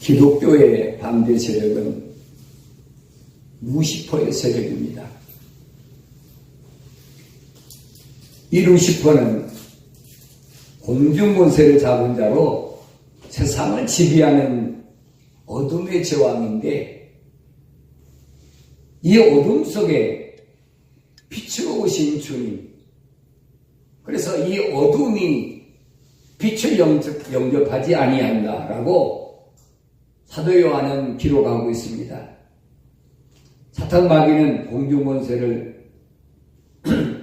기독교의 반대 세력은 루시퍼의 세력입니다. 이 루시퍼는 공중권세를 잡은 자로 세상을 지배하는 어둠의 제왕인데, 이 어둠 속에 빛으로 오신 주님, 그래서 이 어둠이 빛을 영접하지 아니한다라고 사도 요한은 기록하고 있습니다. 사탄 마귀는 공중권세를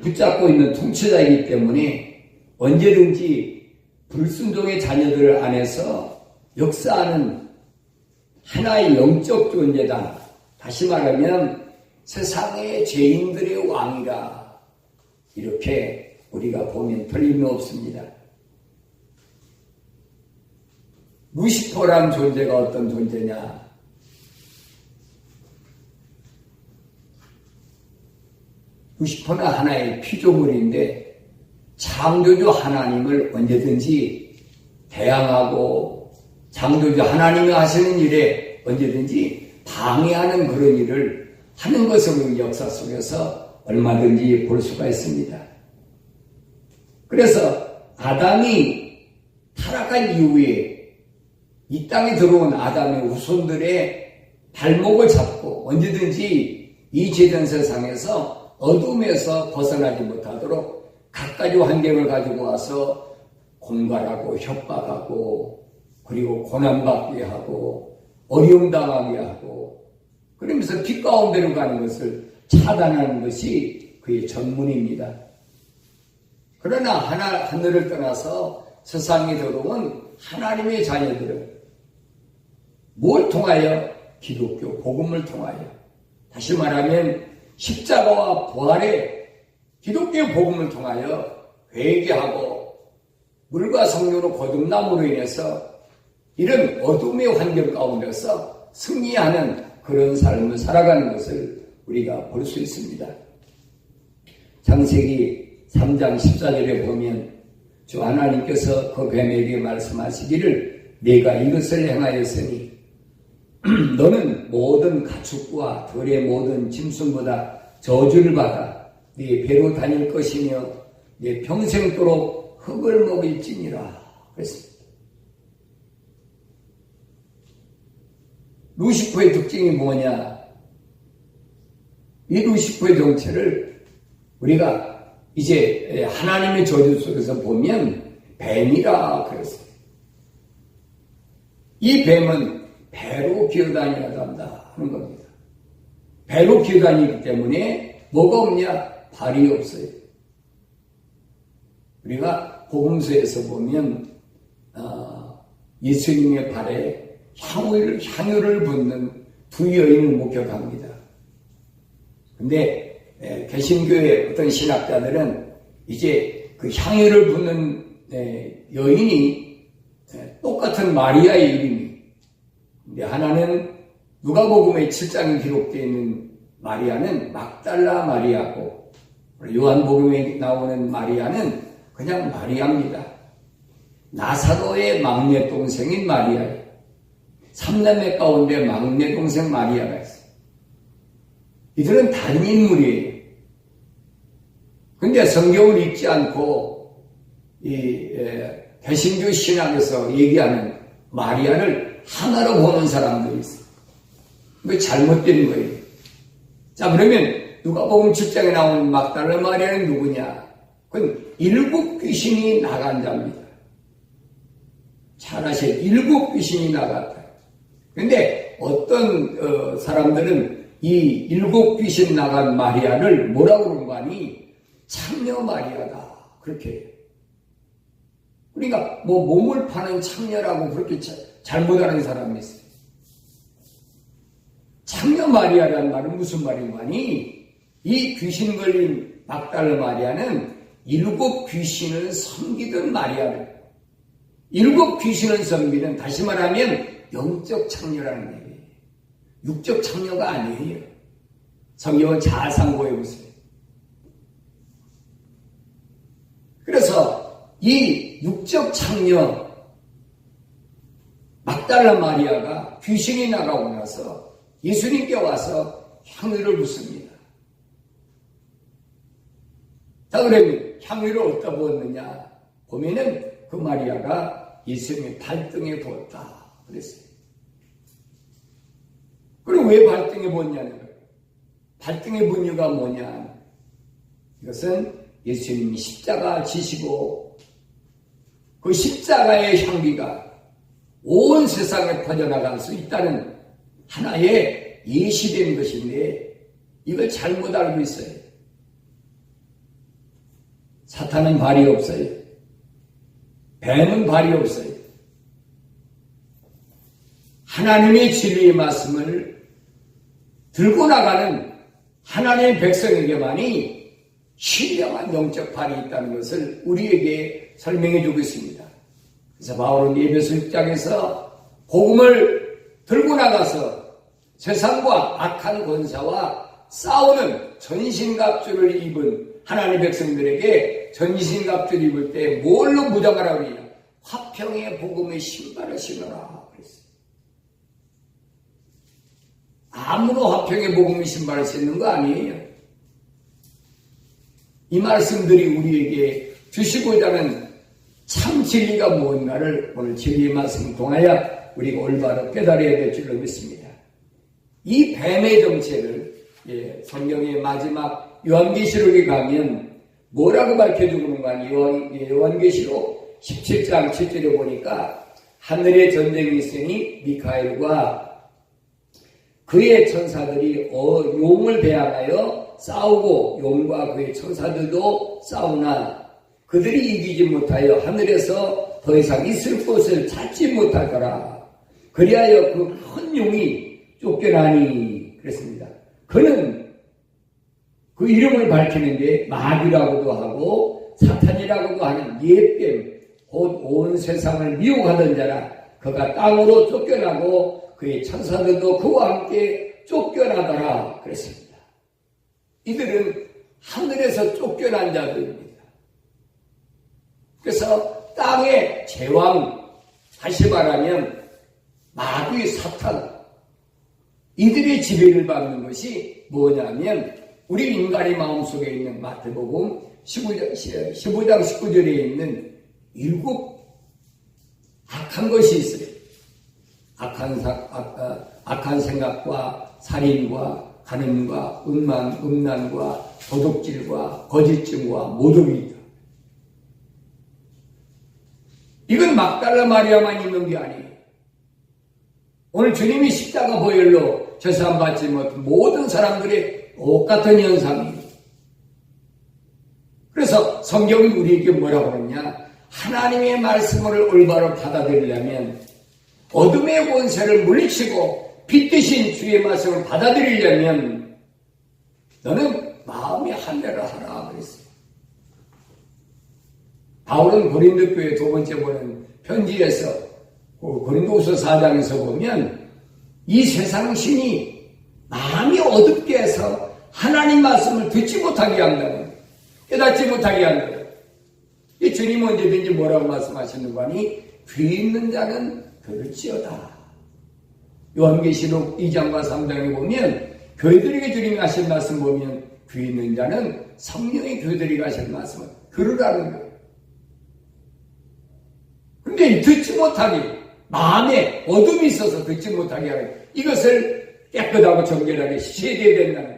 붙잡고 있는 통치자이기 때문에 언제든지 불순종의 자녀들 안에서 역사하는 하나의 영적 존재다. 다시 말하면 세상의 죄인들의 왕이라, 이렇게 우리가 보면 틀림이 없습니다. 루시퍼란 존재가 어떤 존재냐? 루시퍼는 하나의 피조물인데 창조주 하나님을 언제든지 대항하고 창조주 하나님이 하시는 일에 언제든지 방해하는 그런 일을 하는 것을 역사 속에서 얼마든지 볼 수가 있습니다. 그래서 아담이 타락한 이후에 이 땅에 들어온 아담의 후손들의 발목을 잡고 언제든지 이 죄된 세상에서 어둠에서 벗어나지 못하도록 갖가지 환경을 가지고 와서 공갈하고 협박하고 그리고 고난받게 하고 어려움 당하게 하고, 그러면서 빛 가운데로 가는 것을 차단하는 것이 그의 전문입니다. 그러나 하늘을 떠나서 세상에 들어온 하나님의 자녀들은 뭘 통하여? 기독교 복음을 통하여, 다시 말하면 십자가와 부활의 기독교 복음을 통하여 회개하고 물과 성령으로 거듭남으로 인해서 이런 어둠의 환경 가운데서 승리하는 그런 삶을 살아가는 것을 우리가 볼 수 있습니다. 창세기 3장 14절에 보면 주 하나님께서 그 뱀에게 말씀하시기를 내가 이것을 행하였으니 너는 모든 가축과 들의 모든 짐승보다 저주를 받아 네 배로 다닐 것이며 네 평생도록 흙을 먹일지니라 그랬습니다. 루시퍼의 특징이 뭐냐? 이 루시퍼의 정체를 우리가 이제 하나님의 저주 속에서 보면 뱀이라 그랬어요. 이 뱀은 배로 기어다니려고 한다 하는 겁니다. 배로 기어다니기 때문에 뭐가 없냐? 발이 없어요. 우리가 복음서에서 보면 예수님의 발에 향유를 붓는 두 여인을 목격합니다. 근데 개신교의 어떤 신학자들은 이제 그 향유를 붓는 여인이 똑같은 마리아의 이름이, 근데 하나는 누가복음의 7장에 기록되어 있는 마리아는 막달라 마리아고, 요한복음에 나오는 마리아는 그냥 마리아입니다. 나사로의 막내 동생인 마리아예요. 3남매 가운데 막내 동생 마리아가 있어요. 이들은 다른 인물이에요. 근데 성경을 읽지 않고 이 개신교 신학에서 얘기하는 마리아를 하나로 보는 사람들이 있어요. 그게 잘못된 거예요. 자, 그러면 누가복음 7장에 나오는 막달라 마리아는 누구냐? 그건 7 귀신이 나간 자입니다. 잘 아셔야 7 귀신이 나갔다. 근데 어떤 사람들은 이 7 귀신 나간 마리아를 뭐라고 그런 거 아니? 창녀 마리아다. 그렇게 해요. 그러니까 뭐 몸을 파는 창녀라고 그렇게 잘못하는 사람이 있어요. 창녀 마리아라는 말은 무슨 말인가 하니? 이 귀신 걸린 막달라 마리아는 7 귀신을 섬기던 마리아를, 7 귀신을 섬기는, 다시 말하면 영적 창녀라는 얘기예요. 육적 창녀가 아니에요. 성경은 잘 상고해 보세요. 그래서 이 육적 창녀 막달라 마리아가 귀신이 나가고 나서 예수님께 와서 향유를 붓습니다. 자, 그러면 향유를 어디다 부었느냐 보면은 그 마리아가 예수님의 발등에 부었다 그랬어요. 그럼 왜 발등에 부었냐는 거예요. 발등에 부은 이유가 뭐냐. 이것은 예수님이 십자가 지시고 그 십자가의 향기가 온 세상에 퍼져나갈 수 있다는 하나의 예시된 것인데 이걸 잘못 알고 있어요. 사탄은 발이 없어요. 뱀은 발이 없어요. 하나님의 진리의 말씀을 들고 나가는 하나님의 백성에게만이 신령한 영적 발이 있다는 것을 우리에게 설명해 주고 있습니다. 그래서 바울은 에베소 6장에서 복음을 들고 나가서 세상과 악한 권사와 싸우는 전신갑주를 입은 하나님의 백성들에게 전신갑주를 입을 때 뭘로 무장하라고 그러냐. 화평의 복음의 신발을 신어라 그랬어요. 아무나 화평의 복음의 신발을 신는 거 아니에요. 이 말씀들이 우리에게 주시고자 하는 참 진리가 무엇인가를 오늘 진리의 말씀을 통하여 우리가 올바로 깨달아야 될 줄로 믿습니다. 이 뱀의 정체를 성경의 마지막 요한계시록에 가면 뭐라고 밝혀주는가 하니 요한계시록 17장 7절에 보니까 하늘에 전쟁이 있으니 미카엘과 그의 천사들이 용을 대항하여 싸우고 용과 그의 천사들도 싸우나 그들이 이기지 못하여 하늘에서 더 이상 있을 곳을 찾지 못하더라. 그리하여 그 큰 용이 쫓겨나니 그랬습니다. 그는 그 이름을 밝히는데 마귀라고도 하고 사탄이라고도 하는 옛뱀 곧 온 세상을 미혹하던 자라. 그가 땅으로 쫓겨나고 그의 천사들도 그와 함께 쫓겨나더라 그랬습니다. 이들은 하늘에서 쫓겨난 자들입니다. 그래서 땅의 제왕, 다시 말하면 마귀 사탄, 이들의 지배를 받는 것이 뭐냐면 우리 인간의 마음속에 있는 마태복음 15장 19절에 있는 7 악한 것이 있어요. 악한 생각과 살인과 간음과 음란과 도둑질과 거짓증과 모독이 있다. 이건 막달라 마리아만 있는 게 아니에요. 오늘 주님이 십자가 보혈로 죄사함 받지 못한 모든 사람들의 똑같은 현상이에요. 그래서 성경이 우리에게 뭐라고 그러냐. 하나님의 말씀을 올바로 받아들이려면 어둠의 권세를 물리치고 빛 대신 주의 말씀을 받아들이려면 너는 마음의 할례를 하라 그랬어요. 바울은 고린도 교회 두 번째 보는 편지에서 고린도후서 4장에서 보면 이 세상 신이 마음이 어둡게 해서 하나님 말씀을 듣지 못하게 한다는, 깨닫지 못하게 한다는. 이 주님은 언제든지 뭐라고 말씀하시는 거 아니? 귀 있는 자는 들을지어다. 요한계시록 2장과 3장에 보면 교회들에게 주님이 하신 말씀 보면 귀 있는 자는 성령의 교회들에게 하신 말씀을 들으라는 거예요. 근데 듣지 못하게, 마음에 어둠이 있어서 듣지 못하게 하는 이것을 깨끗하고 정결하게 씻어야 된다는 거예요.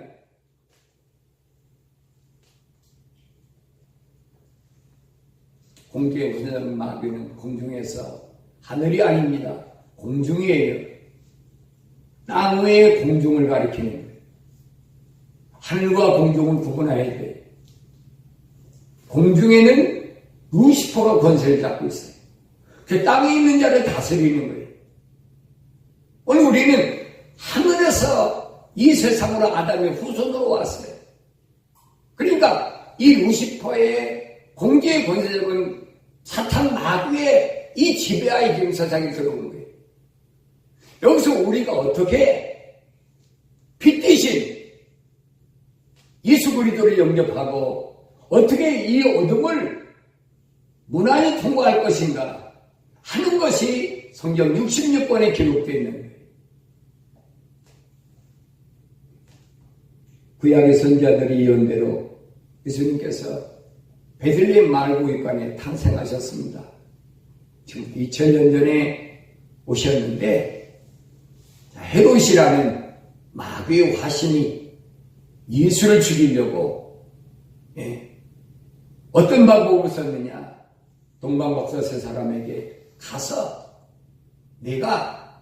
공중에 거느는 마귀는 공중에서, 하늘이 아닙니다. 공중이에요. 땅 외의 공중을 가리키는 거예요. 하늘과 공중을 구분해야 돼요. 공중에는 루시퍼가 권세를 잡고 있어요. 그 땅에 있는 자를 다스리는 거예요. 오늘 우리는 하늘에서 이 세상으로 아담의 후손으로 왔어요. 그러니까 이 루시퍼의 공지의 권세력은 사탄 마귀의 이 지배하에 지금 세상에 들어오는 거예요. 여기서 우리가 어떻게 빛 대신 예수 그리스도를 영접하고 어떻게 이 어둠을 무난히 통과할 것인가 하는 것이 성경 66번에 기록되어 있는 거예요. 구약의 선지자들이 예언대로 예수님께서 베들레헴 말구유관에 탄생하셨습니다. 지금 2000년 전에 오셨는데 헤롯이라는 마귀의 화신이 예수를 죽이려고 어떤 방법을 썼느냐? 동방박사 세 사람에게 가서 내가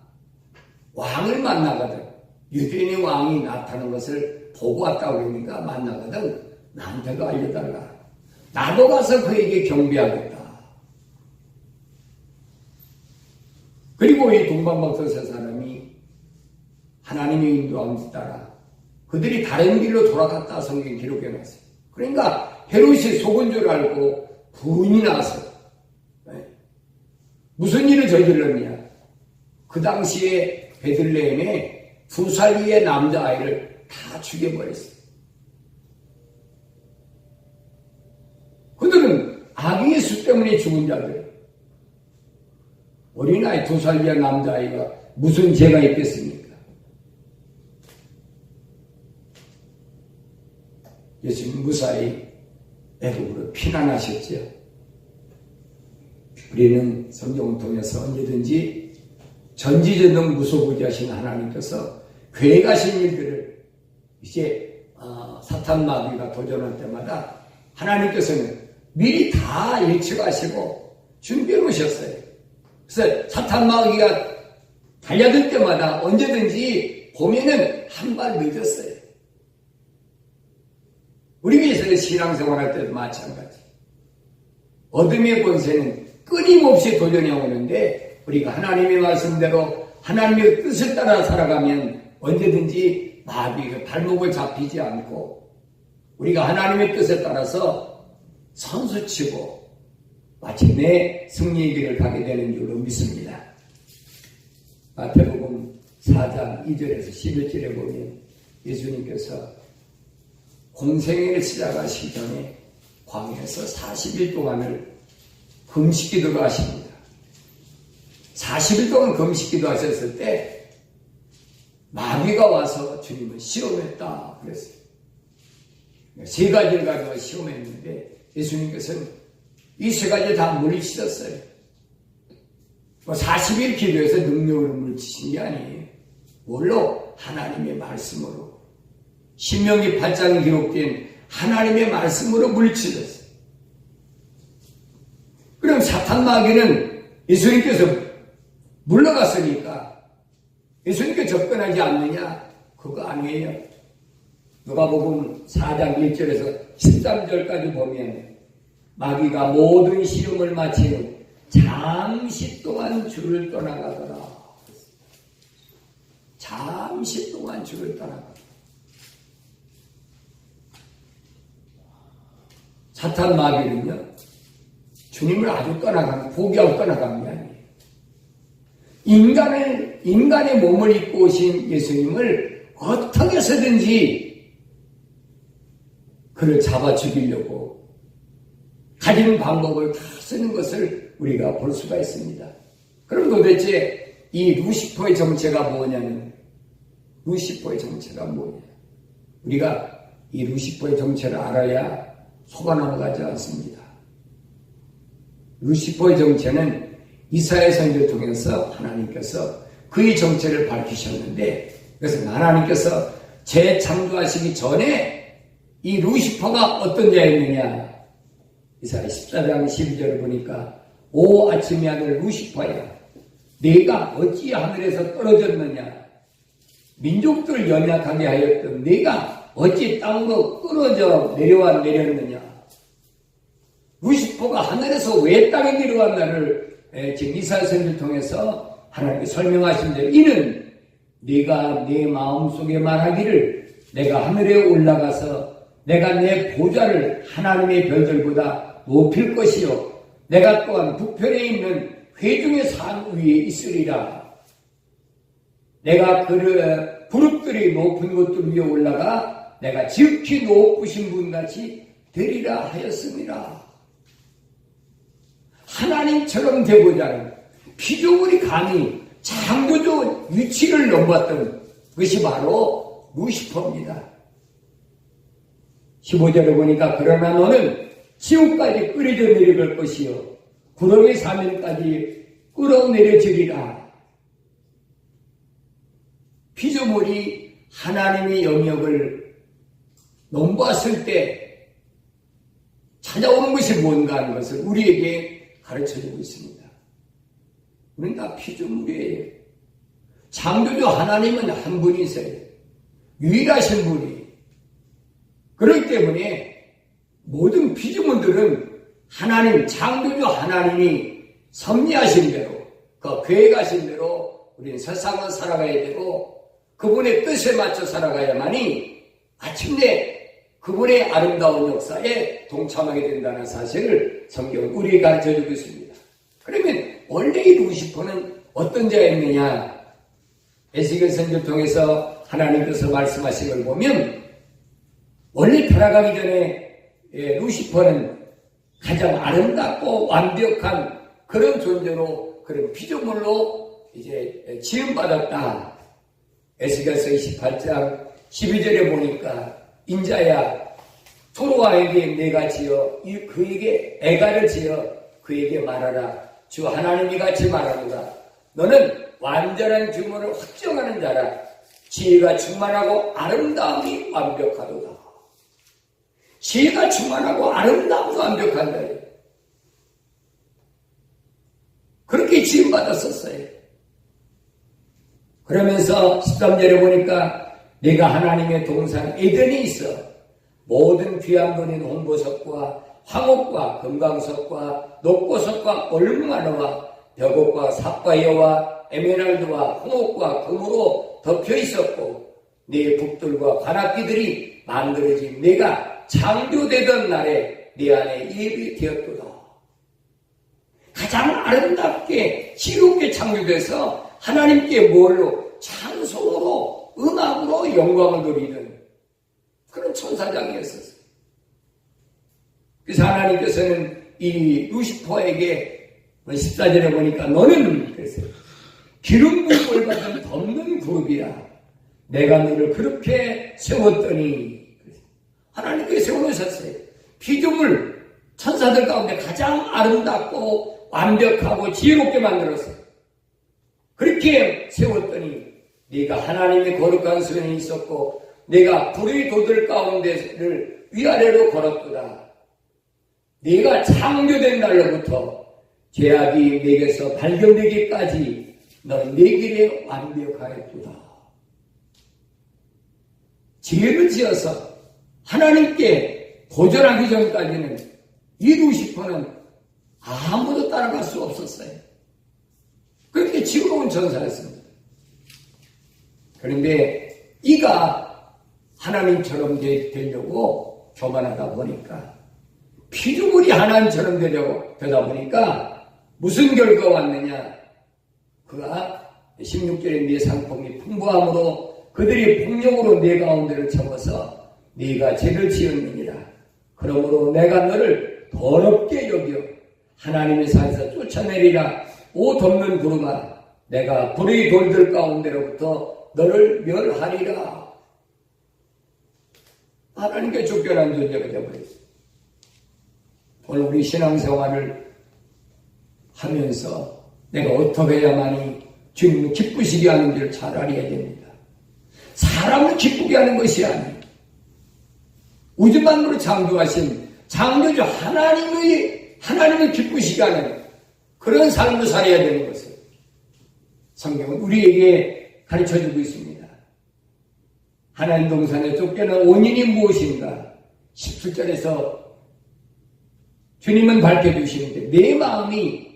왕을 만나거든, 유대인의 왕이 나타나는 것을 보고 왔다고 그러니까 만나거든 나한테도 알려달라. 나도 가서 그에게 경배하겠다. 그리고 이 동방박사 세 사람이 하나님의 인도함을 따라 그들이 다른 길로 돌아갔다 성경 기록해 놨어요. 그러니까 헤롯이 속은 줄 알고 분이 나서 무슨 일을 저질렀냐? 그 당시에 베들레헴에 2살 위의 남자아이를 다 죽여버렸어요. 그들은 아기의 수 때문에 죽은 자들. 어린아이 2살 위의 남자아이가 무슨 죄가 있겠습니까? 예수님 무사히 애굽으로 피난하셨죠. 우리는 성경을 통해서 언제든지 전지전능 무소부지하신 하나님께서 계획하신 일들을 이제 사탄 마귀가 도전할 때마다 하나님께서는 미리 다 예측하시고 준비해 놓으셨어요. 그래서 사탄 마귀가 달려들 때마다 언제든지 보면은 한 발 늦었어요. 우리 교회에서는 신앙생활할 때도 마찬가지. 어둠의 권세는 끊임없이 도전해 오는데 우리가 하나님의 말씀대로 하나님의 뜻을 따라 살아가면 언제든지 마귀의 발목을 잡히지 않고 우리가 하나님의 뜻에 따라서 선수치고 마침내 승리의 길을 가게 되는 줄로 믿습니다. 마태복음 4장 2절에서 11절에 보면 예수님께서 공생애를 시작하시기 전에 광야에서 40일 동안을 금식기도를 하십니다. 40일 동안 금식기도 하셨을 때 마귀가 와서 주님을 시험했다 그랬어요. 3가지를 가지고 시험했는데 예수님께서는 이 3가지 다 물리치셨어요. 40일 기도해서 능력으로 물리치신 게 아니에요. 뭘로? 하나님의 말씀으로. 신명기 8장에 기록된 하나님의 말씀으로 물리치셨어요. 그럼 사탄 마귀는 예수님께서 물러갔으니까 예수님께 접근하지 않느냐? 그거 아니에요. 누가복음 4장 1절에서 13절까지 보면 마귀가 모든 시험을 마친 잠시 동안 주를 떠나가더라. 잠시 동안 주를 떠나가더라. 사탄 마귀는요, 주님을 아주 떠나가는, 포기하고 떠나가는 게 아니에요. 인간의 몸을 입고 오신 예수님을 어떻게 해서든지 그를 잡아 죽이려고 가진 방법을 다 쓰는 것을 우리가 볼 수가 있습니다. 그럼 도대체 이 루시퍼의 정체가 뭐냐면, 루시퍼의 정체가 뭐냐? 우리가 이 루시퍼의 정체를 알아야 속아 넘어가지 않습니다. 루시퍼의 정체는 이사야 선지를 통해서 하나님께서 그의 정체를 밝히셨는데, 그래서 하나님께서 재창조하시기 전에 이 루시퍼가 어떤 자였느냐? 이사야 14장 12절을 보니까 오 아침의 아들 루시퍼야, 네가 어찌 하늘에서 떨어졌느냐? 민족들 연약하게 하였던 네가 어찌 땅으로 끌어져 내려왔느냐? 루시퍼가 하늘에서 왜 땅에 내려왔나를 지금 이사야 선지를 통해서 하나님께 설명하신 대로 이는 네가 내 마음속에 말하기를 내가 하늘에 올라가서 내가 내 보좌를 하나님의 별들보다 높일 것이요 내가 또한 북편에 있는 회중의 산 위에 있으리라. 내가 그를 부릅들이 높은 곳들 위에 올라가 내가 지극히 높으신 분같이 되리라 하였습니다. 하나님처럼 되고자 하는, 피조물이 감히 창조주 위치를 넘봤던 것이 바로 루시퍼입니다. 15절에 보니까 그러나 너는 지옥까지 끌어져 내려갈 것이요 구름의 사면까지 끌어내려지리라. 피조물이 하나님의 영역을 넘봤을 때 찾아오는 것이 뭔가 하는 것을 우리에게 가르쳐주고 있습니다. 우리는 다 피조물이에요. 창조주 하나님은 한 분이세요. 유일하신 분이. 그렇기 때문에 모든 피조물들은 하나님, 창조주 하나님이 섭리하신 대로, 그 계획하신 대로 우리는 세상을 살아가야 되고 그분의 뜻에 맞춰 살아가야만이 마침내 그분의 아름다운 역사에 동참하게 된다는 사실을 성경은 우리에게 가르쳐주고 있습니다. 그러면 원래 이 루시퍼는 어떤 자였느냐? 에스겔 선지를 통해서 하나님께서 말씀하신 걸 보면 원래 타락하기 전에 루시퍼는 가장 아름답고 완벽한 그런 존재로 그런 피조물로 이제 지음받았다. 에스겔서 28장 12절에 보니까 인자야 토로아에게 내가 지어 그에게 애가를 지어 그에게 말하라. 주 하나님이 같이 말하노라. 너는 완전한 규모를 확정하는 자라. 지혜가 충만하고 아름다움이 완벽하도다. 지혜가 충만하고 아름다움도 완벽한 자예요. 그렇게 지음받았었어요. 그러면서 13절에 보니까 내가 하나님의 동산 에덴에 있어 모든 귀한 거는 홍보석과 황옥과 금강석과 녹보석과 얼무마너와 벽옥과 삽과여와 에메랄드와 홍옥과 금으로 덮여 있었고 네 북들과 관악기들이 만들어진 내가 창조되던 날에 네 안에 예비되었도다. 가장 아름답게 지롭게 창조돼서 하나님께 뭘로 찬송으로 음악으로 영광을 돌리는 그런 천사장이었었어요. 그래서 하나님께서는 이 루시퍼에게 14절에 보니까 너는 그랬어요. 기름 부음을 받은 덮는 그룹이야. 내가 너를 그렇게 세웠더니 하나님께 세워놓으셨어요. 피조물 천사들 가운데 가장 아름답고 완벽하고 지혜롭게 만들었어요. 그렇게 세웠더니 네가 하나님의 거룩한 수련이 있었고 네가 불의 도들 가운데를 위아래로 걸었도다. 네가 창조된 날로부터 죄악이 내게서 발견되기까지 너는 내 길에 완벽하였도다. 지혜를 지어서 하나님께 도전하기 전까지는 이 루시퍼는 아무도 따라갈 수 없었어요. 그렇게 지혜로운 천사였습니다. 그런데 이가 하나님처럼 되려고 교만하다 보니까 피조물이 하나님처럼 되다 보니까 무슨 결과가 왔느냐? 그가 16절에 네 상품이 풍부함으로 그들이 폭력으로 네 가운데를 채워서 네가 죄를 지었느니라. 그러므로 내가 너를 더럽게 여겨 하나님의 산에서 쫓아내리라. 오 덮는 구름아, 내가 불의 돌들 가운데로부터 너를 멸하리라. 하나님께 쫓겨난 존재가 되어버렸어요. 오늘 우리 신앙생활을 하면서 내가 어떻게 해야만이 주님을 기쁘시게 하는지를 잘 알아야 됩니다. 사람을 기쁘게 하는 것이 아니에요. 우주만으로 창조하신 창조주 하나님을 기쁘시게 하는 그런 삶을 살아야 되는 것을 성경은 우리에게 가르쳐주고 있습니다. 하나님 동산에 쫓겨난 원인이 무엇인가? 17절에서 주님은 밝혀주시는데 내 마음이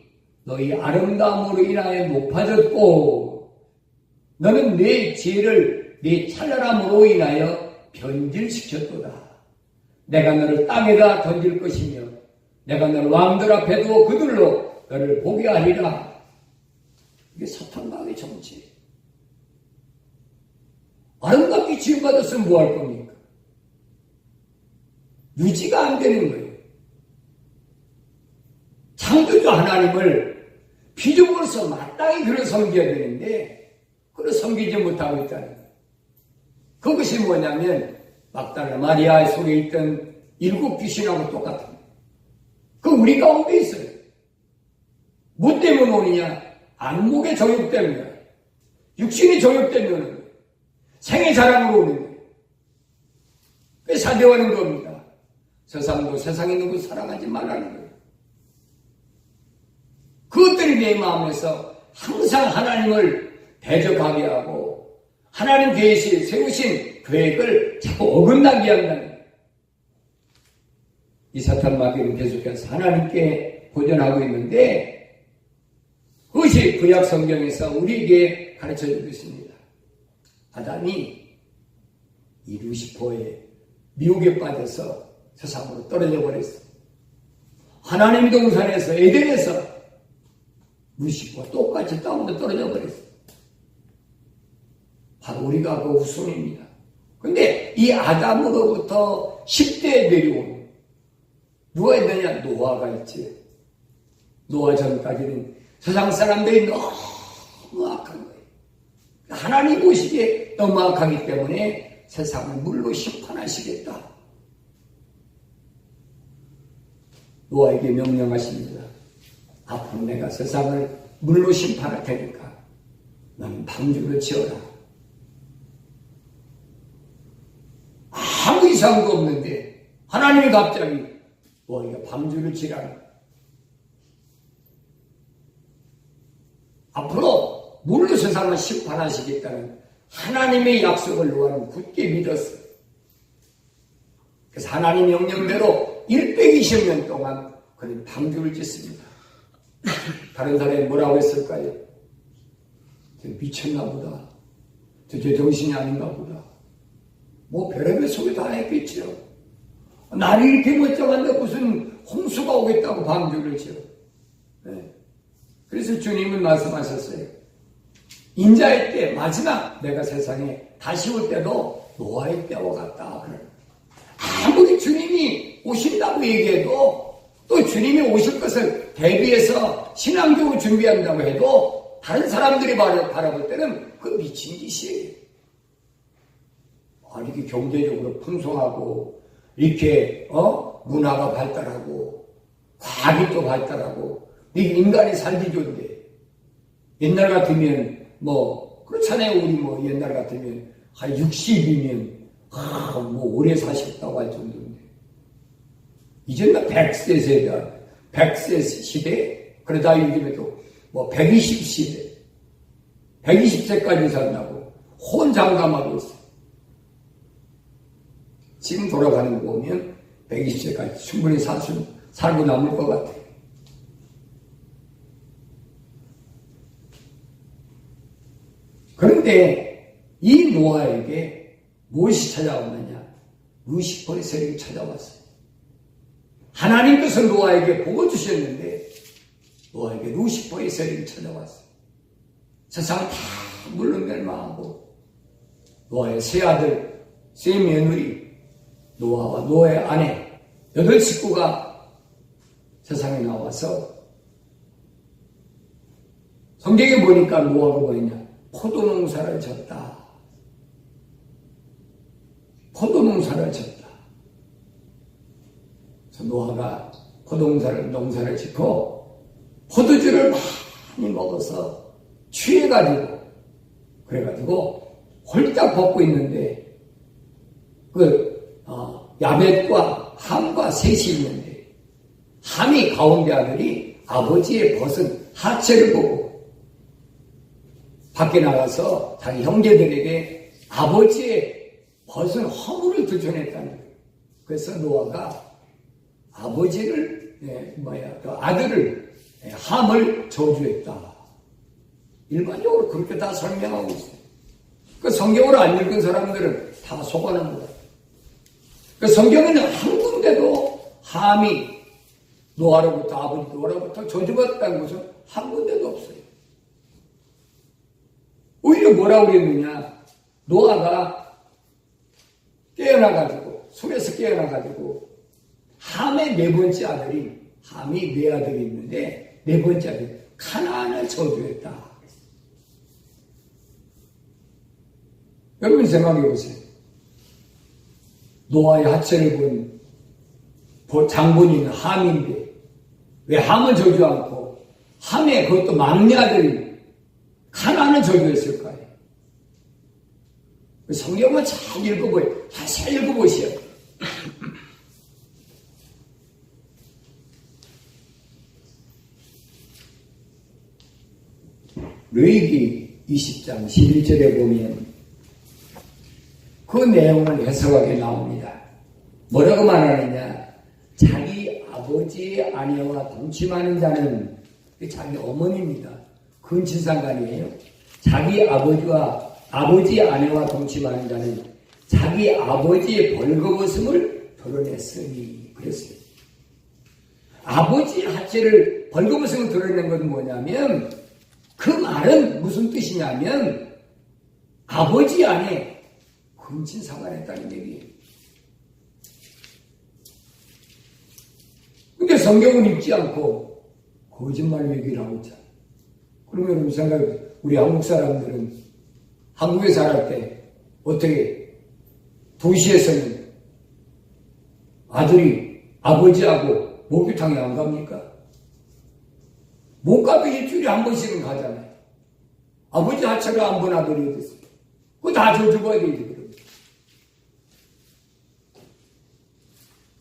너희 아름다움으로 인하여 높아졌고 너는 내 지혜를 내 찬란함으로 인하여 변질시켰도다. 내가 너를 땅에다 던질 것이며 내가 너를 왕들 앞에 두어 그들로 너를 보게 하리라. 이게 사탄마귀의 정치. 아름답게 지음받았으면 뭐 할 겁니까? 유지가 안 되는 거예요. 창조주 하나님을 피조물로서 마땅히 그를 섬겨야 되는데 그를 섬기지 못하고 있다는 거예요. 그것이 뭐냐면 막달라 마리아 속에 있던 7 귀신하고 똑같은 거예요. 그 우리 가운데 있어요. 뭐 때문에 오느냐? 안목의 정욕 때문에, 육신의 정욕 때문에 오는 거예요. 생의 자랑으로 오는 거예요. 그게 사대하는 겁니다. 세상도 세상에 있는 것 사랑하지 말라는 거예요. 그것들이 내 마음에서 항상 하나님을 대적하게 하고 하나님 계시 세우신 계획을 자꾸 어긋나게 한다는 거예요. 이 사탄 마귀는 계속해서 하나님께 도전하고 있는데 그것이 구약 성경에서 우리에게 가르쳐주고 있습니다. 아담이 이 루시퍼의 미혹에 빠져서 세상으로 떨어져 버렸어요. 하나님 동산에서 에덴에서 루시퍼 똑같이 땅으로 떨어져 버렸어요. 바로 우리가 그 후손입니다. 근데 이 아담으로부터 10대에 내려온 누가 있느냐? 노아가 있지. 노아 전까지는 세상 사람들이 너무 악한 거예요. 하나님 보시기에 너무 악하기 때문에 세상을 물로 심판하시겠다. 노아에게 명령하십니다. 앞으로 내가 세상을 물로 심판할 테니까 너는 방주를 지어라. 아무 이상도 없는데 하나님이 갑자기 노아에게 방주를 지라는 앞으로 물로 세상을 심판하시겠다는 하나님의 약속을 노아는 굳게 믿었어요. 그래서 하나님 명령대로 120년 동안 그는 방주를 짓습니다. 다른 사람이 뭐라고 했을까요? 저 미쳤나 보다. 저 정신이 아닌가 보다. 뭐 별의별 소리 다 했겠죠. 날이 이렇게 멀쩡한데 무슨 홍수가 오겠다고 방주를 지어. 네. 그래서 주님은 말씀하셨어요. 인자의 때 마지막 내가 세상에 다시 올 때도 노아의 때와 같다. 아무리 주님이 오신다고 얘기해도 또 주님이 오실 것을 대비해서 신앙적으로 준비한다고 해도 다른 사람들이 바라볼 때는 그 미친 짓이에요. 이렇게 경제적으로 풍성하고 이렇게 문화가 발달하고 과학이 또 발달하고 이게 인간이 살기 좋은데 옛날 같으면 그렇잖아요. 우리 옛날 같으면 한 60이면 오래 사셨다고 할 정도인데 이제는 100세 세대 100세 시대 그러다 요즘에도 120 시대 120세까지 산다고 혼장담하고 있어요. 지금 돌아가는 거 보면 120세까지 충분히 살고 남을 것 같아요. 그런데 이 노아에게 무엇이 찾아왔느냐? 루시퍼의 세력이 찾아왔어요. 하나님께서 노아에게 복을 주셨는데 노아에게 루시퍼의 세력이 찾아왔어요. 세상을 다 물론 멸망하고 노아의 세 아들, 세 며느리, 노아와 노아의 아내 8식구가 세상에 나와서 성경에 보니까 노아가 뭐였냐? 포도농사를 졌다. 포도농사를 졌다. 그래서 노아가 농사를 짓고 포도주를 많이 먹어서 취해가지고 그래가지고 홀딱 벗고 있는데 야벳과 함과 셋이 있는데 함이 가운데 아들이 아버지의 벗은 하체를 보고 밖에 나가서 자기 형제들에게 아버지의 벗은 허물을 드러냈다는 거예요. 그래서 노아가 아버지를 그 아들을 함을 저주했다. 일반적으로 그렇게 다 설명하고 있어요. 그 성경을 안 읽은 사람들은 다 속아는 거예요. 그 성경에는 한 군데도 함이 노아로부터 아버지 노아로부터 저주받았다는 것은 한 군데도 없어요. 오히려 뭐라고 그랬느냐? 노아가 깨어나가지고 술에서 깨어나가지고 함의 4번째 아들이 함이 4아들이 있는데 4번째 아들 가나안을 저주했다. 여러분 생각해 보세요. 노아의 하체를 본 장본인 함인데 왜 함을 저주 않고 함의 그것도 막내 아들이 가나안을 저주했을까요? 성경을 잘 읽어보세요. 다시 읽어보세요. 레위기 20장 11절에 보면 그 내용을 해석하게 나옵니다. 뭐라고 말하느냐? 자기 아버지의 아내와 동침하는 자는 자기 어머니입니다. 근친상간이에요. 자기 아버지의 아내와 동침하는 자는 자기 아버지의 벌거벗음을 드러냈으니 그랬어요. 아버지의 하체를 벌거벗음을 드러낸 건 뭐냐면 그 말은 무슨 뜻이냐면 아버지 안에 근친상간했다는 얘기예요. 근데 성경은 읽지 않고 거짓말 얘기를 하고 있잖아요. 그러면 여러분 생각해, 우리 한국 사람들은 한국에 살 때 어떻게 도시에서는 아들이 아버지하고 목욕탕에 안 갑니까? 못 가도 일주일에 한 번씩은 가잖아요. 아버지 하체가 안 본 아들이 어디 있어요? 그거 다 저주가 되지.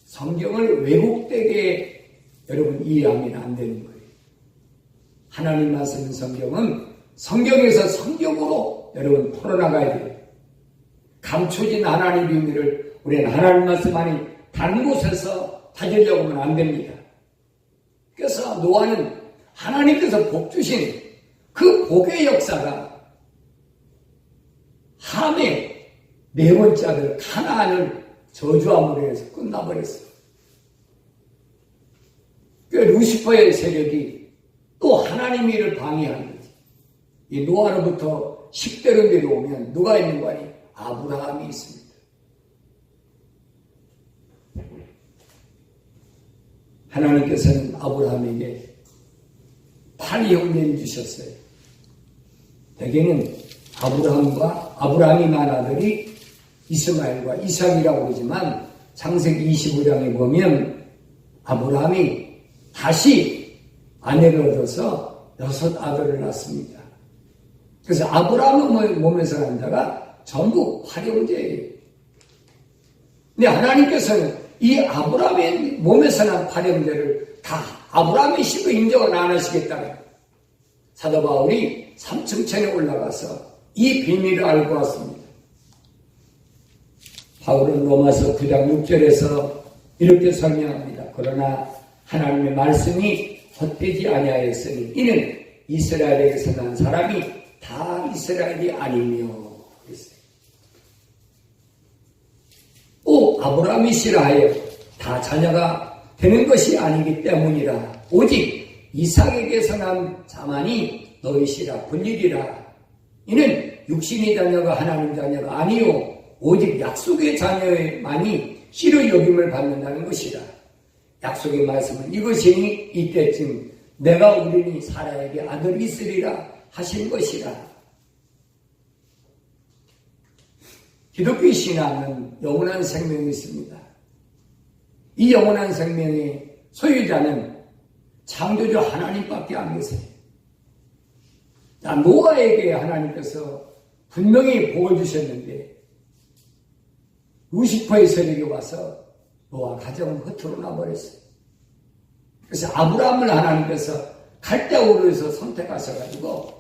성경을 왜곡되게 여러분 이해하면 안 되는 거예요. 하나님 말씀은 성경은 성경에서 성경으로 여러분 풀어나가야 돼요. 감춰진 하나님의 비밀을 우리는 하나님 말씀 안에 다른 곳에서 찾으려고 하면 안 됩니다. 그래서 노아는 하나님께서 복 주신 그 복의 역사가 함의 네 번째 아들 가나안을 저주함으로 해서 끝나버렸어요. 그 루시퍼의 세력이 또 하나님의 일을 방해하는 거지. 이 노아로부터 10대로 내려오면 누가 있는 거 아니? 아브라함이 있습니다. 하나님께서는 아브라함에게 8형제를 주셨어요. 대개는 아브라함이 낳은 아들이 이스마엘과 이삭이라고 그러지만 창세기 25장에 보면 아브라함이 다시 아내를 얻어서 6 아들을 낳습니다. 그래서 아브라함의 몸에서 난 자가 전부 8형제예요. 근데 하나님께서는 이 아브라함의 몸에서 난 8형제를 다 아브라함의 씨로 인정을 안 하시겠다는 사도 바울이 3층천에 올라가서 이 비밀을 알고 왔습니다. 바울은 로마서 9장 6절에서 이렇게 설명합니다. 그러나 하나님의 말씀이 헛되지 아니하였으니 이는 이스라엘에게서 난 사람이 다 이스라엘이 아니며 그랬어요. 또 아브라함이 싫어하여 다 자녀가 되는 것이 아니기 때문이라. 오직 이삭에게서 난 자만이 너희시라 불리리라. 이는 육신의 자녀가 하나님 자녀가 아니요 오직 약속의 자녀만이 씨로 여김을 받는다는 것이라. 약속의 말씀은 이것이니 이때쯤 내가 우리니 사라에게 아들이 있으리라 하신 것이라. 기독교 신앙은 영원한 생명이 있습니다. 이 영원한 생명의 소유자는 창조주 하나님밖에 안 계세요. 노아에게 하나님께서 분명히 복을 주셨는데 루시퍼의 세력이 와서 노아 가정은 흩어져 나버렸어요. 그래서 아브라함을 하나님께서 갈대우르에서 선택하셔가지고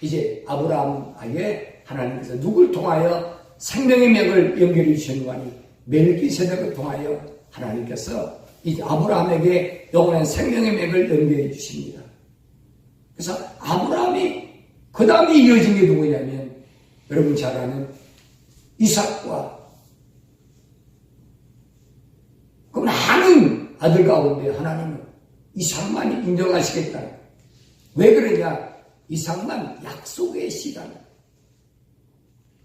이제 아브라함에게 하나님께서 누굴 통하여 생명의 맥을 연결해 주시는 거 아니 멜기세덱을 통하여 하나님께서 이제 아브라함에게 영원한 생명의 맥을 연결해 주십니다. 그래서 아브라함이 그 다음에 이어진 게 누구냐면 여러분 잘 아는 이삭과 그 많은 아들 가운데 하나님은 이삭만 인정하시겠다. 왜 그러냐? 이삭만 약속의 시간.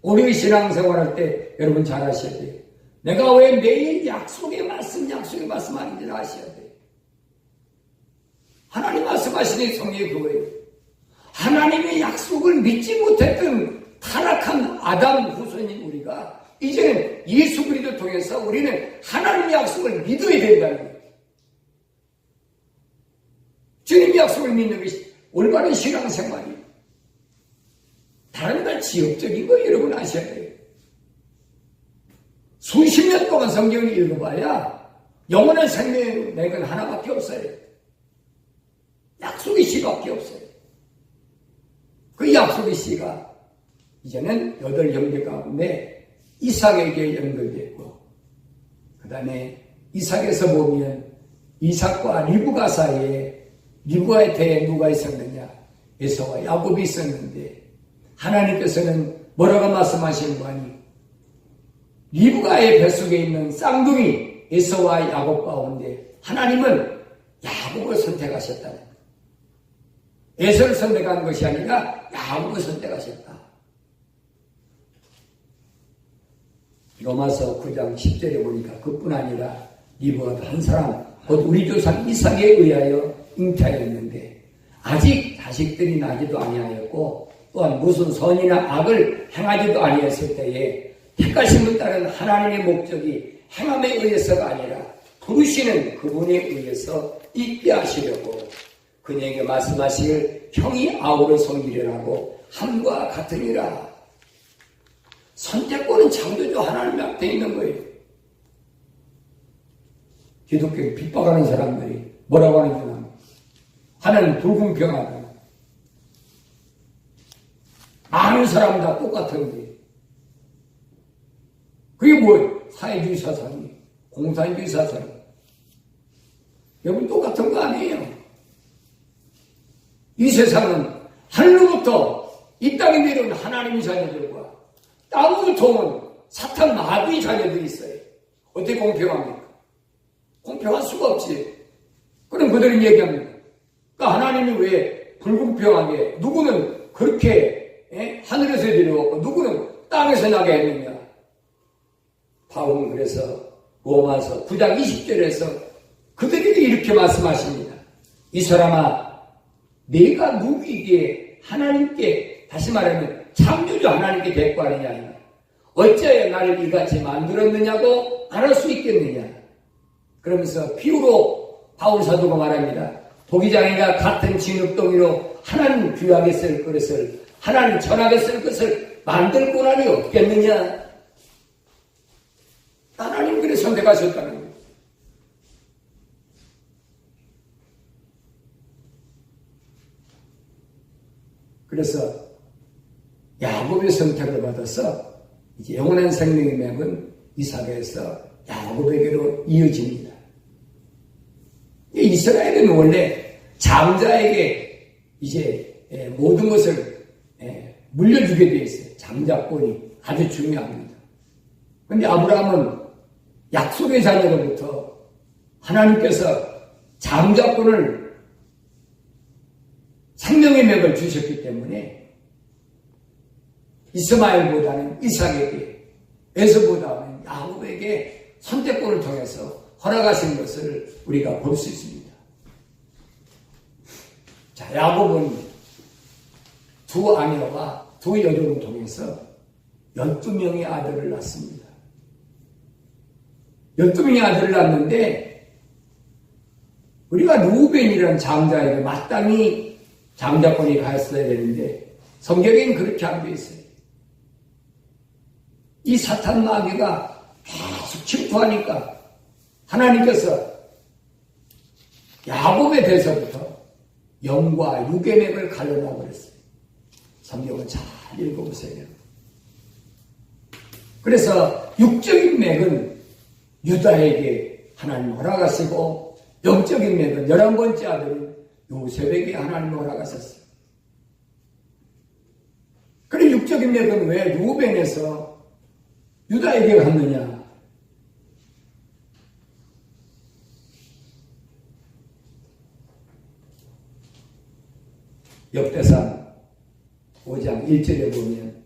우리 신앙생활할 때 여러분 잘 아셔야 돼요. 내가 왜 매일 약속의 말씀 하는지를 아셔야 돼요. 하나님 말씀하시는 성경이 그거예요. 하나님의 약속을 믿지 못했던 타락한 아담 후손인 우리가 이제는 예수 그리스도를 통해서 우리는 하나님의 약속을 믿어야 된다는 거예요. 주님의 약속을 믿는 것이 올바른 신앙생활이 다른 건 지역적인 거 여러분 아셔야 돼요. 수십 년 동안 성경을 읽어봐야 영원한 생명의 맥은 하나밖에 없어요. 약속의 씨밖에 없어요. 그 약속의 씨가 이제는 8형제 가운데 이삭에게 연결됐고, 그 다음에 이삭에서 보면 이삭과 리브가 사이에 리브가에 대해 누가 있었느냐? 에서와 야곱이 있었는데, 하나님께서는 뭐라고 말씀하시는 거 아니? 리브가의 뱃속에 있는 쌍둥이 에서와 야곱 가운데 하나님은 야곱을 선택하셨다는 거예요. 에서를 선택한 것이 아니라 야곱을 선택하셨다. 로마서 9장 10절에 보니까 그뿐 아니라 리브가도 한 사람, 곧 우리 조상 이삭에 의하여 잉태하였는데 아직 자식들이 나지도 아니하였고 또한 무슨 선이나 악을 행하지도 아니했을 때에 택하심을 따른 하나님의 목적이 행함에 의해서가 아니라 부르시는 그분에 의해서 있게 하시려고 그녀에게 말씀하시길 형이 아우를 섬기려고 함과 같으니라. 선택권은 창조주 하나님 앞에 있는 거예요. 기독교에 핍박하는 사람들이 뭐라고 하는지 아십니까? 하나님 불공평하다. 많은 사람 다 똑같은데. 그게 뭐예요? 사회주의 사상이, 공산주의 사상이. 여러분 똑같은 거 아니에요. 이 세상은 하늘로부터 이 땅에 내려온 하나님의 자녀들과 땅으로부터 온 사탄 마귀의 자녀들이 있어요. 어떻게 공평합니까? 공평할 수가 없지. 그럼 그들은 얘기합니다. 그러니까 하나님이 왜 불공평하게 누구는 그렇게 하늘에서 내려왔고 누구는 땅에서 나게 했느냐. 바울은 그래서 로마서 9장 20절에서 그들에게 이렇게 말씀하십니다. 이 사람아, 내가 누구에게 하나님께, 다시 말하면 창조주 하나님께 대꾸하느냐, 어찌하여 나를 이같이 만들었느냐고 말할 수 있겠느냐. 그러면서 비유로 바울 사도가 말합니다. 도기장이가 같은 진흙덩이로 하나님 귀하게 쓸 그릇을, 하나님 전하게 쓸 것을 만들 권한이 없겠느냐. 하나님 그래 선택하셨다는 거예요. 그래서 야곱의 선택을 받아서 이제 영원한 생명의 맥은 이삭에서 야곱에게로 이어집니다. 이스라엘은 원래 장자에게 이제 모든 것을 물려주게 되어 있어요. 장자권이 아주 중요합니다. 그런데 아브라함은 약속의 자녀로부터 하나님께서 장자권을 생명의 맥을 주셨기 때문에 이스마엘보다는 이삭에게, 에서보다는 야곱에게 선택권을 통해서 허락하신 것을 우리가 볼 수 있습니다. 자, 야곱은 두 아내와 두 여종을 통해서 12명의 아들을 낳습니다. 12명의 아들을 낳는데 우리가 루벤이라는 장자에게 마땅히 장자권이 가있어야 되는데 성경에는 그렇게 안 되어 있어요. 이 사탄 마귀가 계속 침투하니까 하나님께서 야곱에 대해서부터 영과 육의 맥을 갈라놓고 그랬어요. 성경을 잘 읽어보세요. 그래서 육적인 맥은 유다에게 하나님 허락하시고 영적인 맥은 11번째 아들인 요셉에게 하나님 허락하셨어요. 그래 육적인 맥은 왜 루벤에서 유다에게 갔느냐? 역대상 5장 1절에 보면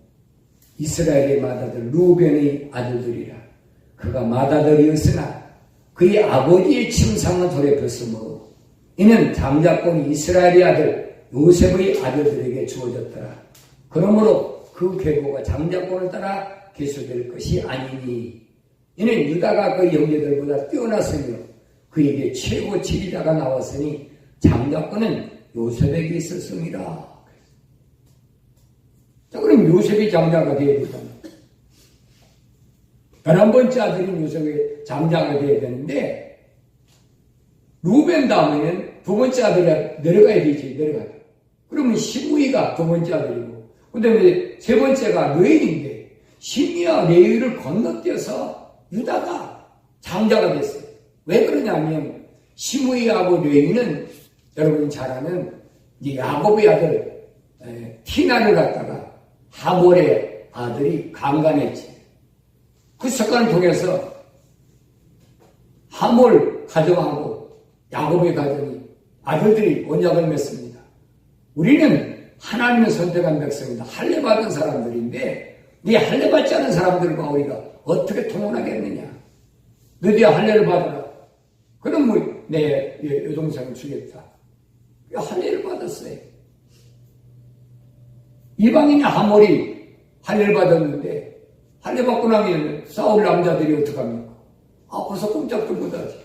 이스라엘의 맏아들 루벤의 아들들이라 그가 맏아들이었으나 그의 아버지의 침상을 돌이켰으므로 이는 장자권이 이스라엘의 아들 요셉의 아들들에게 주어졌더라. 그러므로 그 계보가 장자권을 따라 계수될 것이 아니니 이는 유다가 그 형제들보다 뛰어났으며 그에게 최고 지리자가 나왔으니 장자권은 요셉에게 있었습니다. 자, 그럼 요셉이 장자가 되어야 되잖아. 11번째 아들인 요셉이 장자가 되어야 되는데 루벤 다음에는 두 번째 아들이 내려가야 되지. 내려가야 돼. 그러면 시므이가 두 번째 아들이고 그 다음에 세 번째가 레위인데 시므이와 레위를 건너뛰어서 유다가 장자가 됐어요. 왜 그러냐면 시므이하고 레위는 여러분이 잘 아는 야곱의 아들 티나를 갖다가 하몰의 아들이 강간했지. 그 사건을 통해서 하몰 가정하고 야곱의 가정이 아들들이 언약을 맺습니다. 우리는 하나님을 선택한 백성이다. 할례 받은 사람들인데 네 할례 받지 않은 사람들과 우리가 어떻게 통혼하겠느냐. 너희야 할례를 받아라. 그럼 뭐 내 여동생을 주겠다. 할례를 받았어요. 이방인이 하몰이 할례를 받았는데 할례 받고 나면 싸울 남자들이 어떡합니까? 아파서 꼼짝도 못하지.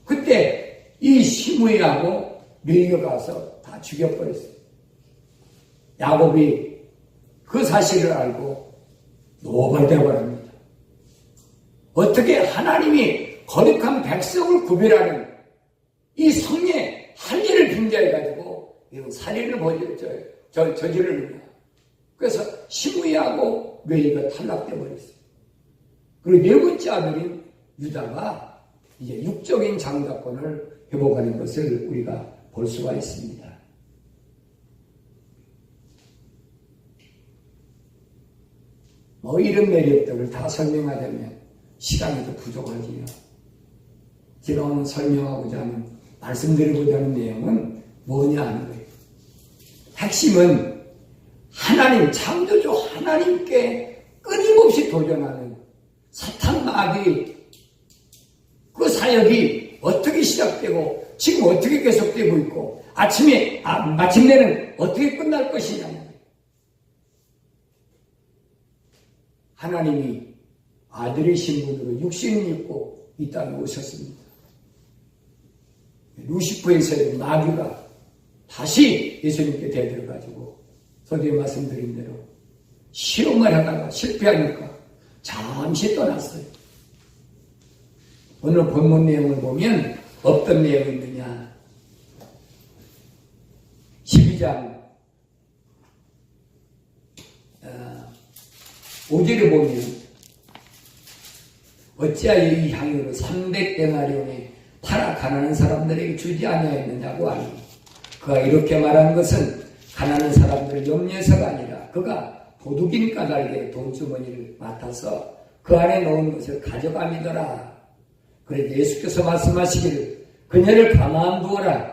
그때 이 시므이하고 레위가 가서 다 죽여버렸어요. 야곱이 그 사실을 알고 노발대발합니다. 어떻게 하나님이 거룩한 백성을 구별하는 이 성의 할례를 빙자해가지고 이런 살인을 저지르느냐. 그래서 시므이하고 레위가 탈락돼 버렸어요. 그리고 네 번째 아들인 유다가 이제 육적인 장자권을 회복하는 것을 우리가 볼 수가 있습니다. 뭐 이런 매력들을 다 설명하자면 시간이 더 부족하지요. 제가 오늘 설명하고자 하는, 말씀드리고자 하는 내용은 뭐냐 하는 거예요. 핵심은 하나님, 창조주 하나님께 끊임없이 도전하는 사탄 마귀 그 사역이 어떻게 시작되고 지금 어떻게 계속되고 있고 마침내는 어떻게 끝날 것이냐. 하나님이 아들의 신분으로 육신을 입고 이 땅에 오셨습니다. 루시퍼에서의 마귀가 다시 예수님께 대들어가지고 서두에 말씀드린 대로 시험을 하다가 실패하니까 잠시 떠났어요. 오늘 본문 내용을 보면 어떤 내용이 있느냐. 12장 5절에 보면 어찌하여 이 향유를 300데나리온에 팔아 가난한 사람들에게 주지 아니하였느냐고 하니 그가 이렇게 말한 것은 가난한 사람들을 염려해서가 아니라 그가 도둑인 까닭에 돈주머니를 맡아서 그 안에 넣은 것을 가져감이더라. 그래서 예수께서 말씀하시기를 그녀를 가만두어라.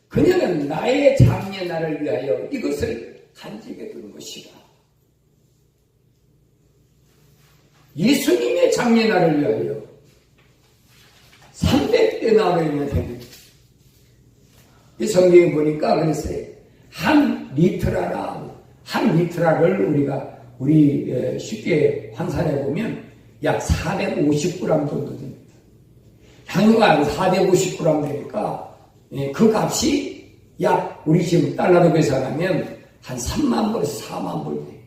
그녀는 나의 장례 날을 위하여 이것을 간직해 두는 것이다. 예수님의 장례 날을 위하여 300데나리온이 되는 이 성경에 보니까 그랬어요. 한 리트라를 우리 쉽게 환산해 보면 약 450g 정도 됩니다. 향유가 450g 되니까 그 값이 약 우리 지금 달러로 계산하면 한 3만 불에서 4만 불 돼요.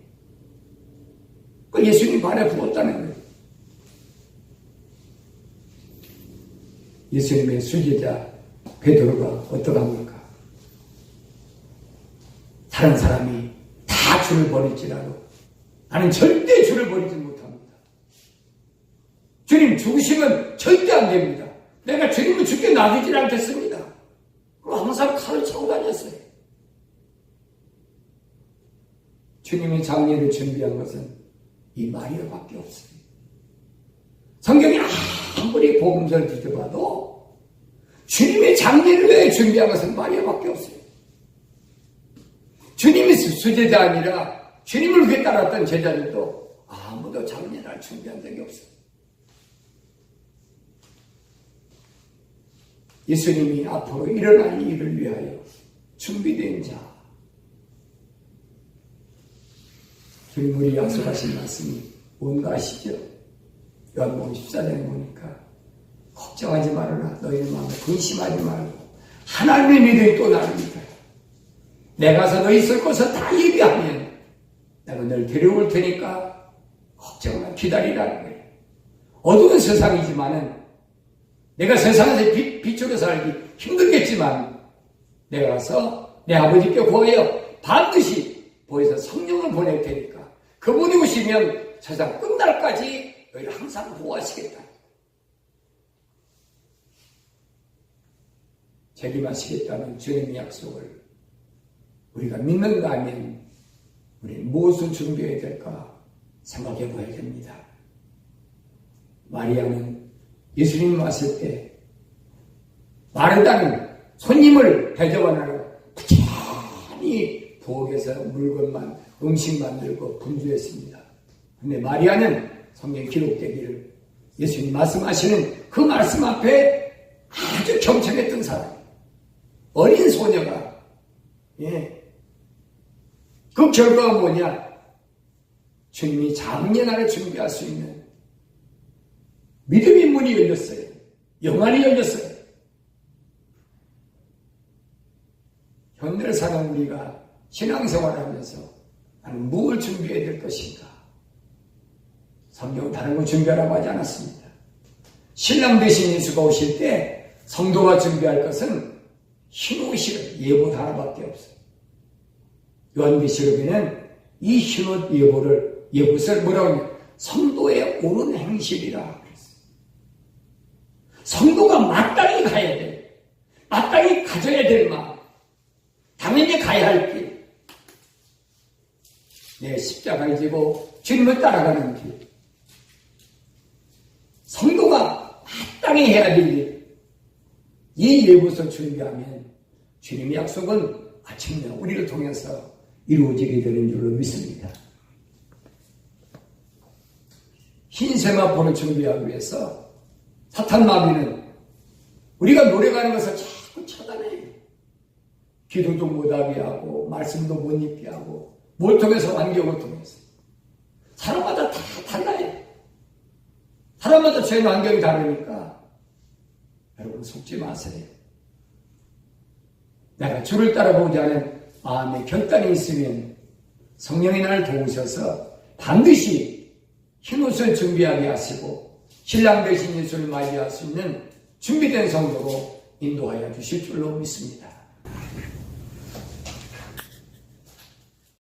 그 예수님 발에 부었다는 거예요. 예수님의 수제자 베드로가 어떡합니까? 다른 사람이 다 주를 버릴지라도 나는 절대 주를 버리지 못합니다. 주님 죽으시면 절대 안 됩니다. 내가 주님을 죽게 놔두질 않겠습니다. 그리고 항상 칼을 차고 다녔어요. 주님의 장례를 준비한 것은 이 마리아밖에 없어요. 성경이 아무리 복음서를 뒤져봐도 주님의 장례를 위해 준비한 것은 마리아밖에 없어요. 주님이 수제자 아니라 주님을 위해 따랐던 제자들도 아무도 장례를 준비한 적이 없어요. 예수님이 앞으로 일어날 일을 위하여 준비된 자. 주님 우리 약속하신 말씀이 뭔가 아시죠? 요한복음 14장에 보니까 걱정하지 말아라. 너희의 마음에 근심하지 말고 하나님의 믿음이 또 나를 믿어라. 내가 가서 너희 있을 곳을 다 예비하면 내가 너를 데려올 테니까 걱정만 기다리라는 거예요. 어두운 세상이지만은 내가 세상에서 빛으로 살기 힘들겠지만 내가 가서 내 아버지께 구하여 반드시 보혜사 성령을 보낼 테니까 그분이 오시면 세상 끝날까지 너희를 항상 보호하시겠다. 책임하시겠다는 주님의 약속을 우리가 믿는가 하면 우리는 무엇을 준비해야 될까 생각해 봐야 됩니다. 마리아는 예수님 왔을 때 마르다는 손님을 대접하느라 부지런히 부엌에서 물건만 음식 만들고 분주했습니다. 그런데 마리아는 성경에 기록되기를 예수님 말씀하시는 그 말씀 앞에 아주 경청했던 사람, 어린 소녀가 그 결과가 뭐냐? 주님이 장례날을 준비할 수 있는 믿음의 문이 열렸어요. 영안이 열렸어요. 현대를 사는 우리가 신앙생활하면서 나는 무엇을 준비해야 될 것인가? 성경은 다른 거 준비하라고 하지 않았습니다. 신랑 되신 예수가 오실 때 성도가 준비할 것은 흰옷이를 예복 하나밖에 없어요. 요한계시록에는 이 흰옷 예복을 뭐라고 하냐? 성도의 옳은 행실이라 그랬어요. 성도가 마땅히 가야 돼. 마땅히 가져야 될 마음. 당연히 가야 할 길. 내 십자가를 지고 주님을 따라가는 길. 성도가 마땅히 해야 될 일. 이 예복을 준비하면 주님의 약속은 아침에 우리를 통해서 이루어지게 되는 줄로 믿습니다. 흰 세마포를 준비하기 위해서 사탄 마귀는 우리가 노래가는 것을 자꾸 차단해요. 기도도 못하게 하고 말씀도 못 읽게 하고 뭘 통해서? 환경을 통해서. 사람마다 다 달라요. 사람마다 죄 환경이 다르니까 여러분 속지 마세요. 내가 주를 따라보지 않은 마음에 결단이 있으면 성령이 나를 도우셔서 반드시 흰옷을 준비하게 하시고 신랑 되신 예수를 맞이할 수 있는 준비된 성도로 인도하여 주실 줄로 믿습니다.